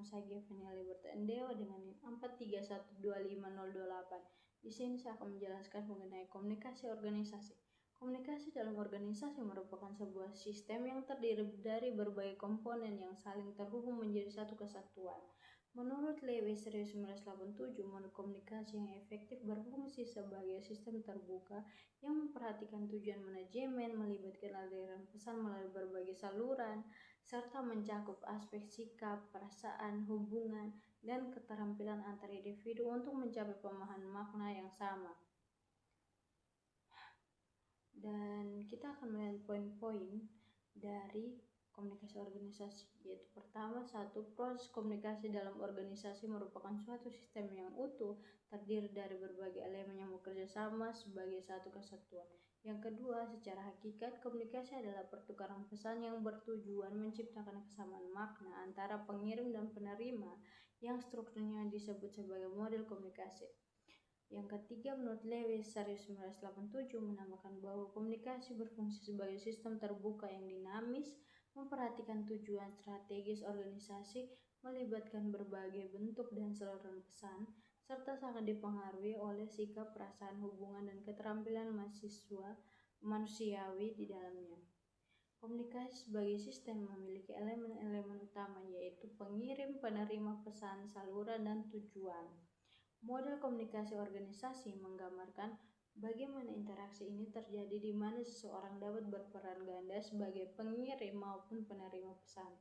saya Gavenia Liberta Endewa dengan NIM 431250028. Di sini saya akan menjelaskan mengenai komunikasi organisasi. Komunikasi dalam organisasi merupakan sebuah sistem yang terdiri dari berbagai komponen yang saling terhubung menjadi satu kesatuan. Menurut Lewis 1987, model komunikasi yang efektif berfungsi sebagai sistem terbuka yang memperhatikan tujuan manajemen, melibatkan aliran pesan melalui berbagai saluran, serta mencakup aspek sikap, perasaan, hubungan, dan keterampilan antar individu untuk mencapai pemahaman makna yang sama. Dan kita akan melihat poin-poin dari komunikasi organisasi, yaitu pertama, proses komunikasi dalam organisasi merupakan suatu sistem yang utuh, terdiri dari berbagai elemen yang bekerja sama sebagai satu kesatuan. Yang kedua, secara hakikat, komunikasi adalah pertukaran pesan yang bertujuan menciptakan kesamaan makna antara pengirim dan penerima, yang strukturnya disebut sebagai model komunikasi. Yang ketiga, menurut Lewis 1987 menambahkan bahwa komunikasi berfungsi sebagai sistem terbuka yang dinamis, memperhatikan tujuan strategis organisasi, melibatkan berbagai bentuk dan saluran pesan, serta sangat dipengaruhi oleh sikap, perasaan, hubungan, dan keterampilan manusiawi di dalamnya. Komunikasi sebagai sistem memiliki elemen-elemen utama, yaitu pengirim, penerima pesan, saluran, dan tujuan. Model komunikasi organisasi menggambarkan bagaimana interaksi ini terjadi di mana seseorang dapat berperan ganda sebagai pengirim maupun penerima pesan.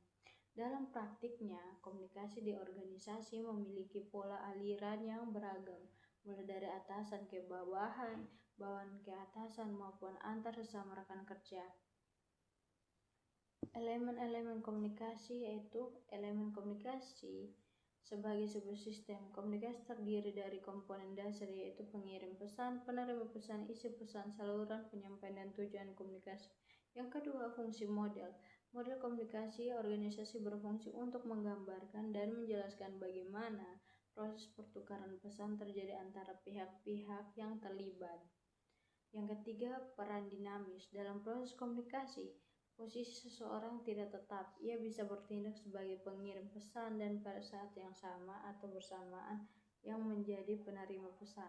Dalam praktiknya, komunikasi di organisasi memiliki pola aliran yang beragam, mulai dari atasan ke bawahan, bawahan ke atasan, maupun antar sesama rekan kerja. Elemen-elemen komunikasi yaitu elemen komunikasi sebagai sebuah sistem. Komunikasi terdiri dari komponen dasar, yaitu pengirim pesan, penerima pesan, isi pesan, saluran penyampaian, dan tujuan komunikasi. Yang kedua, fungsi model. Model komunikasi organisasi berfungsi untuk menggambarkan dan menjelaskan bagaimana proses pertukaran pesan terjadi antara pihak-pihak yang terlibat. Yang ketiga, peran dinamis. Dalam proses komunikasi, posisi seseorang tidak tetap. Ia bisa bertindak sebagai pengirim pesan dan pada saat yang sama atau bersamaan yang menjadi penerima pesan.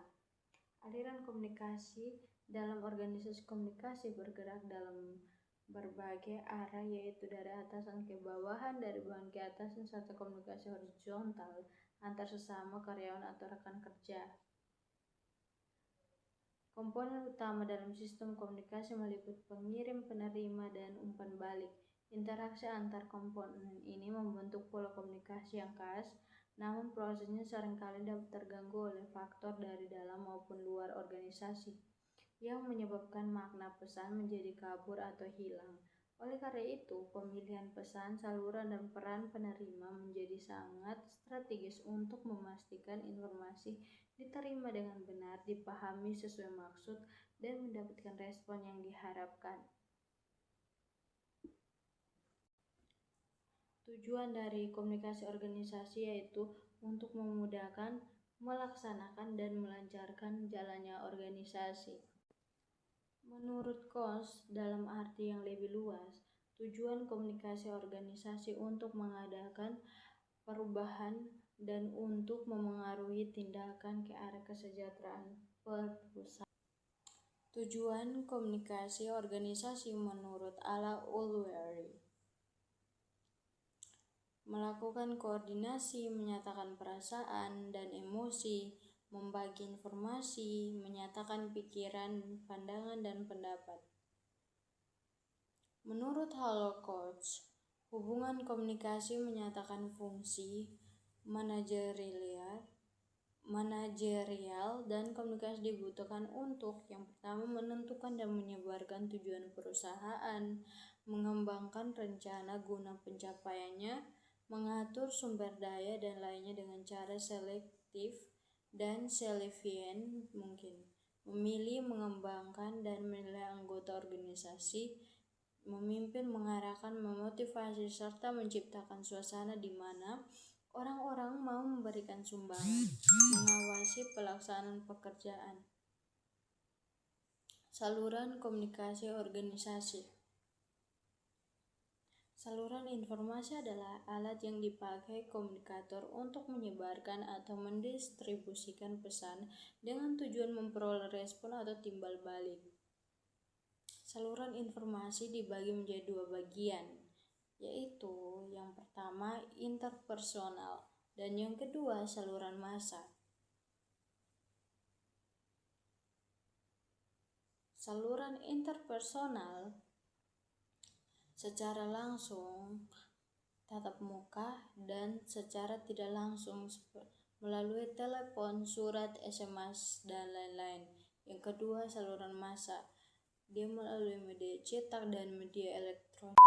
Aliran komunikasi dalam organisasi komunikasi bergerak dalam berbagai arah, yaitu dari atasan ke bawahan, dari bawahan ke atasan, serta komunikasi horizontal antar sesama karyawan atau rekan kerja. Komponen utama dalam sistem komunikasi meliputi pengirim, penerima, dan umpan balik. Interaksi antar komponen ini membentuk pola komunikasi yang khas, namun prosesnya seringkali dapat terganggu oleh faktor dari dalam maupun luar organisasi yang menyebabkan makna pesan menjadi kabur atau hilang. Oleh karena itu, pemilihan pesan, saluran, dan peran penerima menjadi sangat strategis untuk memastikan informasi diterima dengan benar, dipahami sesuai maksud, dan mendapatkan respon yang diharapkan. Tujuan dari komunikasi organisasi yaitu untuk memudahkan, melaksanakan, dan melancarkan jalannya organisasi. Menurut Coase, dalam arti yang lebih luas, tujuan komunikasi organisasi untuk mengadakan perubahan dan untuk memengaruhi tindakan ke arah kesejahteraan perusahaan. Tujuan komunikasi organisasi menurut Ala Ulwery: melakukan koordinasi, menyatakan perasaan dan emosi, membagi informasi, menyatakan pikiran, pandangan, dan pendapat. Menurut Halo Coach, hubungan komunikasi menyatakan fungsi manajerial dan komunikasi dibutuhkan untuk yang pertama menentukan dan menyebarkan tujuan perusahaan, mengembangkan rencana guna pencapaiannya, mengatur sumber daya dan lainnya dengan cara selektif dan selektifien mungkin, memilih, mengembangkan, dan menilai anggota organisasi, memimpin, mengarahkan, memotivasi, serta menciptakan suasana di mana orang-orang mau memberikan sumbangan, mengawasi pelaksanaan pekerjaan. Saluran komunikasi organisasi. Saluran informasi adalah alat yang dipakai komunikator untuk menyebarkan atau mendistribusikan pesan dengan tujuan memperoleh respon atau timbal balik. Saluran informasi dibagi menjadi dua bagian, yaitu yang pertama interpersonal dan yang kedua saluran massa. Saluran interpersonal secara langsung tatap muka dan secara tidak langsung melalui telepon, surat, SMS, dan lain-lain. Yang kedua saluran massa, dia melalui media cetak dan media elektronik.